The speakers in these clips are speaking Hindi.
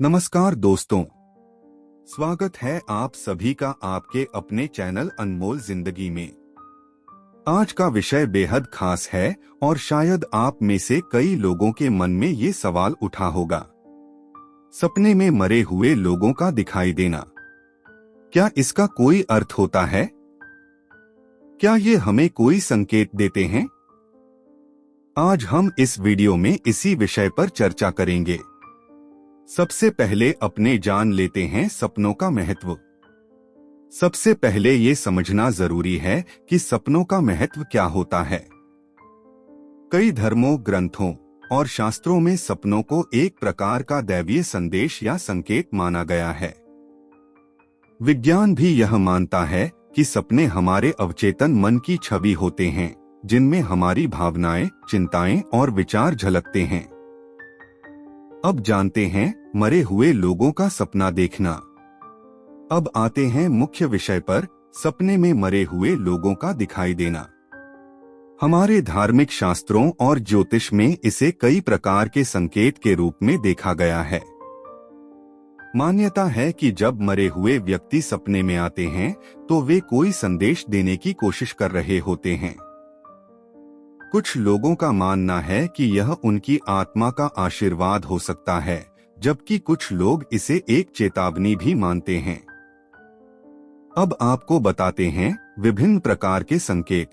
नमस्कार दोस्तों, स्वागत है आप सभी का आपके अपने चैनल अनमोल जिंदगी में। आज का विषय बेहद खास है और शायद आप में से कई लोगों के मन में ये सवाल उठा होगा। सपने में मरे हुए लोगों का दिखाई देना, क्या इसका कोई अर्थ होता है? क्या ये हमें कोई संकेत देते हैं? आज हम इस वीडियो में इसी विषय पर चर्चा करेंगे। सबसे पहले अपने जान लेते हैं सपनों का महत्व। सबसे पहले ये समझना जरूरी है कि सपनों का महत्व क्या होता है। कई धर्मों, ग्रंथों और शास्त्रों में सपनों को एक प्रकार का दैवीय संदेश या संकेत माना गया है। विज्ञान भी यह मानता है कि सपने हमारे अवचेतन मन की छवि होते हैं, जिनमें हमारी भावनाएं, चिंताएं और विचार झलकते हैं। अब जानते हैं मरे हुए लोगों का सपना देखना। अब आते हैं मुख्य विषय पर, सपने में मरे हुए लोगों का दिखाई देना। हमारे धार्मिक शास्त्रों और ज्योतिष में इसे कई प्रकार के संकेत के रूप में देखा गया है। मान्यता है कि जब मरे हुए व्यक्ति सपने में आते हैं तो वे कोई संदेश देने की कोशिश कर रहे होते हैं। कुछ लोगों का मानना है कि यह उनकी आत्मा का आशीर्वाद हो सकता है, जबकि कुछ लोग इसे एक चेतावनी भी मानते हैं। अब आपको बताते हैं विभिन्न प्रकार के संकेत।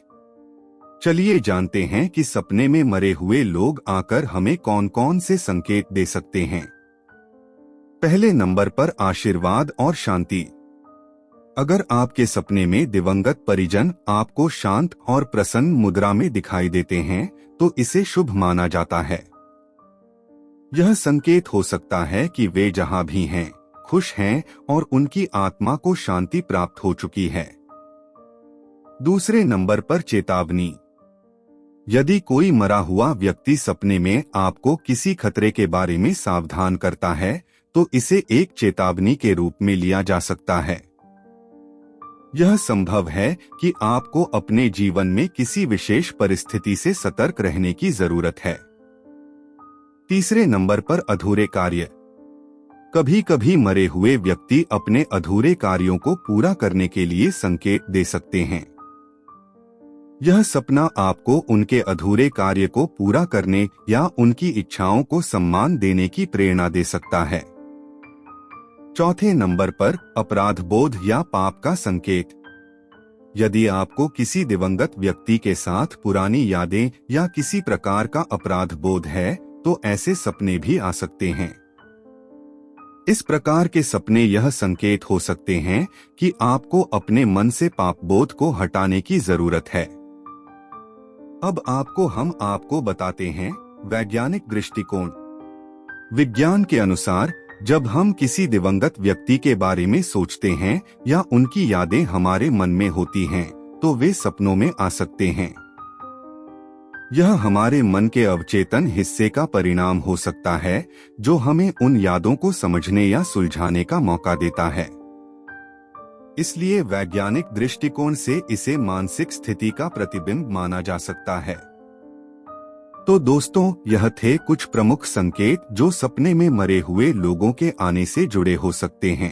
चलिए जानते हैं कि सपने में मरे हुए लोग आकर हमें कौन कौन से संकेत दे सकते हैं। पहले नंबर पर आशीर्वाद और शांति। अगर आपके सपने में दिवंगत परिजन आपको शांत और प्रसन्न मुद्रा में दिखाई देते हैं तो इसे शुभ माना जाता है। यह संकेत हो सकता है कि वे जहां भी हैं, खुश हैं और उनकी आत्मा को शांति प्राप्त हो चुकी है। दूसरे नंबर पर चेतावनी। यदि कोई मरा हुआ व्यक्ति सपने में आपको किसी खतरे के बारे में सावधान करता है तो इसे एक चेतावनी के रूप में लिया जा सकता है। यह संभव है कि आपको अपने जीवन में किसी विशेष परिस्थिति से सतर्क रहने की जरूरत है। तीसरे नंबर पर अधूरे कार्य। कभी कभी मरे हुए व्यक्ति अपने अधूरे कार्यों को पूरा करने के लिए संकेत दे सकते हैं। यह सपना आपको उनके अधूरे कार्य को पूरा करने या उनकी इच्छाओं को सम्मान देने की प्रेरणा दे सकता है। चौथे नंबर पर अपराध बोध या पाप का संकेत। यदि आपको किसी दिवंगत व्यक्ति के साथ पुरानी यादें या किसी प्रकार का अपराध बोध है तो ऐसे सपने भी आ सकते हैं। इस प्रकार के सपने यह संकेत हो सकते हैं कि आपको अपने मन से पाप बोध को हटाने की जरूरत है। अब हम आपको बताते हैं वैज्ञानिक दृष्टिकोण। विज्ञान के अनुसार जब हम किसी दिवंगत व्यक्ति के बारे में सोचते हैं या उनकी यादें हमारे मन में होती हैं तो वे सपनों में आ सकते हैं। यह हमारे मन के अवचेतन हिस्से का परिणाम हो सकता है जो हमें उन यादों को समझने या सुलझाने का मौका देता है। इसलिए वैज्ञानिक दृष्टिकोण से इसे मानसिक स्थिति का प्रतिबिंब माना जा सकता है। तो दोस्तों, यह थे कुछ प्रमुख संकेत जो सपने में मरे हुए लोगों के आने से जुड़े हो सकते हैं।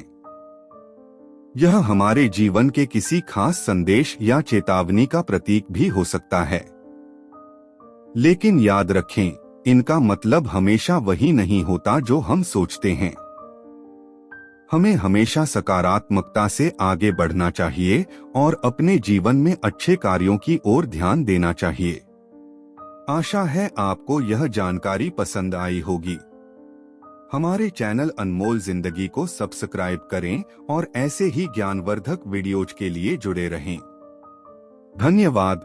यह हमारे जीवन के किसी खास संदेश या चेतावनी का प्रतीक भी हो सकता है। लेकिन याद रखें, इनका मतलब हमेशा वही नहीं होता जो हम सोचते हैं। हमें हमेशा सकारात्मकता से आगे बढ़ना चाहिए और अपने जीवन में अच्छे कार्यों की ओर ध्यान देना चाहिए। आशा है आपको यह जानकारी पसंद आई होगी। हमारे चैनल अनमोल जिंदगी को सब्सक्राइब करें और ऐसे ही ज्ञानवर्धक वीडियोज के लिए जुड़े रहें। धन्यवाद।